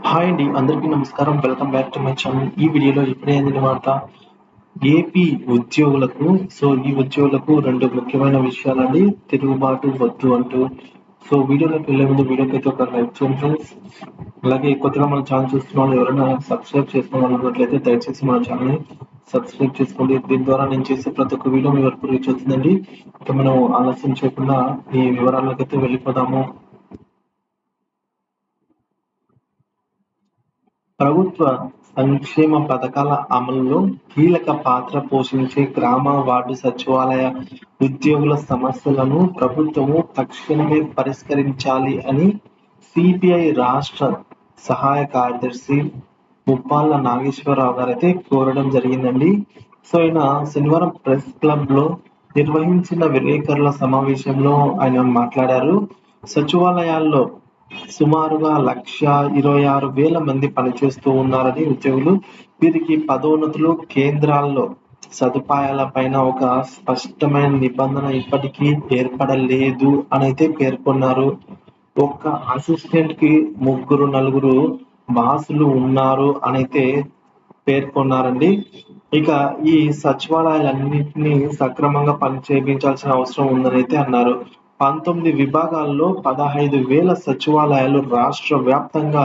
Hi అండి. అందరికీ నమస్కారం. Welcome back to my channel. ఈ వీడియోలో ఇప్పుడే అందిన వార్త ఏపీ ఉద్యోగులకు ఈ ఉద్యోగులకు 2 ముఖ్యమైన విషయాలండి. తిరుగుబాటు వద్దు అంటూ. వీడియోలోకి వెళ్ళే ముందు వీడియోకైతే ఒక లైక్ చేయండి ఫ్రెండ్స్. అలాగే కొత్తగా మన ఛానల్ చూస్తున్న వాళ్ళు ఎవరైనా సబ్స్క్రైబ్ చేసుకోని వాళ్ళు ఉన్నట్లయితే దయచేసి మన ఛానల్‌ని సబ్స్క్రైబ్ చేసుకోండి. దీని ద్వారా నేను చేసే ప్రతి ఒక్క వీడియో మీ వరకు రీచ్ అవుతుందండి. ఇక మనం ఆలస్యం చేయకుండా ఈ వివరాల్లోకైతే వెళ్ళిపోదాము. ప్రభుత్వ సంక్షేమ పథకాల అమలులో కీలక పాత్ర పోషించే గ్రామ, వార్డు సచివాలయ ఉద్యోగుల సమస్యలను ప్రభుత్వము తక్షణమే పరిష్కరించాలి అని సిపిఐ రాష్ట్ర సహాయ కార్యదర్శి ముప్పాళ్ళ నాగేశ్వరరావు గారైతే కోరడం జరిగిందండి. ఈయన శనివారం ప్రెస్ క్లబ్‌లో నిర్వహించిన విలేకరుల సమావేశంలో ఆయన మాట్లాడారు. సచివాలయాల్లో సుమారుగా 1,26,000 మంది పనిచేస్తూ ఉన్నారని ఉద్యోగులు. వీరికి పదోన్నతులు, కేంద్రాల్లో సదుపాయాలపైన ఒక స్పష్టమైన నిబంధన ఇప్పటికీ ఏర్పడలేదు అనైతే పేర్కొన్నారు. ఒక్క అసిస్టెంట్‌కి ముగ్గురు, నలుగురు బాసులు ఉన్నారు అనైతే పేర్కొన్నారండి. ఇక ఈ సచివాలయాలన్నిటిని సక్రమంగా పనిచేపించాల్సిన అవసరం ఉందనైతే అన్నారు. 19 విభాగాల్లో 15,000 సచివాలయాలు రాష్ట్ర వ్యాప్తంగా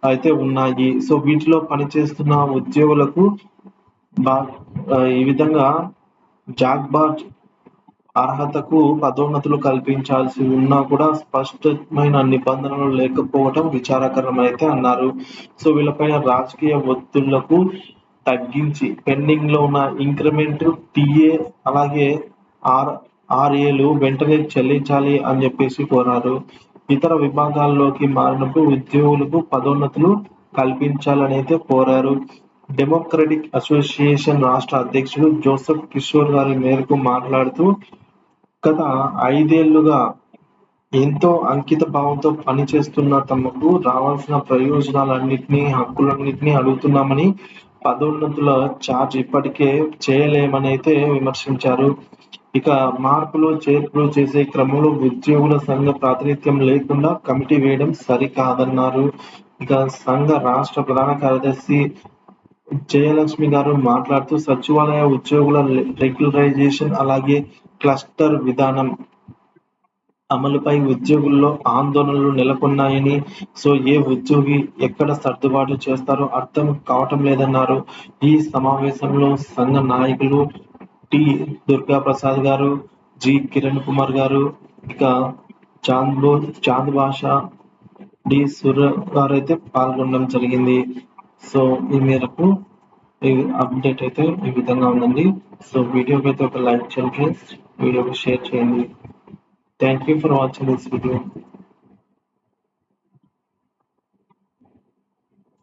అయితే ఉన్నాయి. వీటిలో పనిచేస్తున్న ఉద్యోగులకు బా ఈ విధంగా జాక్‌బాట్ అర్హతకు పదోన్నతులు కల్పించాల్సి ఉన్నా కూడా స్పష్టమైన నిబంధనలు లేకపోవటం విచారకరమైతే అన్నారు. వీళ్ళపైన రాజకీయ ఒత్తిళ్లకు తగ్గించి పెండింగ్‌లో ఉన్న ఇంక్రిమెంట్, టీఏ అలాగే ఆర్ఏలు వెంటనే చెల్లించాలి అని చెప్పేసి కోరారు. ఇతర విభాగాల్లోకి మారినప్పుడు ఉద్యోగులకు పదోన్నతులు కల్పించాలని అయితే కోరారు. డెమోక్రటిక్ అసోసియేషన్ రాష్ట్ర అధ్యక్షుడు జోసెఫ్ కిషోర్ గారి మేరకు మాట్లాడుతూ గత 5 ఏళ్లుగా ఎంతో అంకిత భావంతో పనిచేస్తున్న తమకు రావాల్సిన ప్రయోజనాలన్నిటినీ, హక్కులన్నిటినీ అడుగుతున్నామని, పదోన్నతుల చార్జ్ ఇప్పటికే చేయలేమనైతే విమర్శించారు. ఇక మార్పులు, చేర్పులు చేసే క్రమంలో ఉద్యోగుల సంఘ ప్రాతినిధ్యం లేకుండా కమిటీ వేయడం సరికాదన్నారు. ఇక సంఘ రాష్ట్ర ప్రధాన కార్యదర్శి జయలక్ష్మి గారు మాట్లాడుతూ సచివాలయ ఉద్యోగుల రెగ్యులరైజేషన్ అలాగే క్లస్టర్ విధానం అమలుపై ఉద్యోగుల్లో ఆందోళనలు నెలకొన్నాయని, ఏ ఉద్యోగి ఎక్కడ సర్దుబాటు చేస్తారో అర్థం కావటం లేదన్నారు. ఈ సమావేశంలో సంఘ నాయకులు టి. దుర్గాప్రసాద్ గారు, జి. కిరణ్ కుమార్ గారు, ఇక చాంద్ బాషా, డి. సుర గారైతే పాల్గొనడం జరిగింది. ఈ మేరకు ఈ అప్డేట్ అయితే ఈ విధంగా ఉందండి. వీడియోకి అయితే ఒక లైక్ చేయండి ఫ్రెండ్స్. వీడియోకి షేర్ చేయండి. Thank you for watching this video.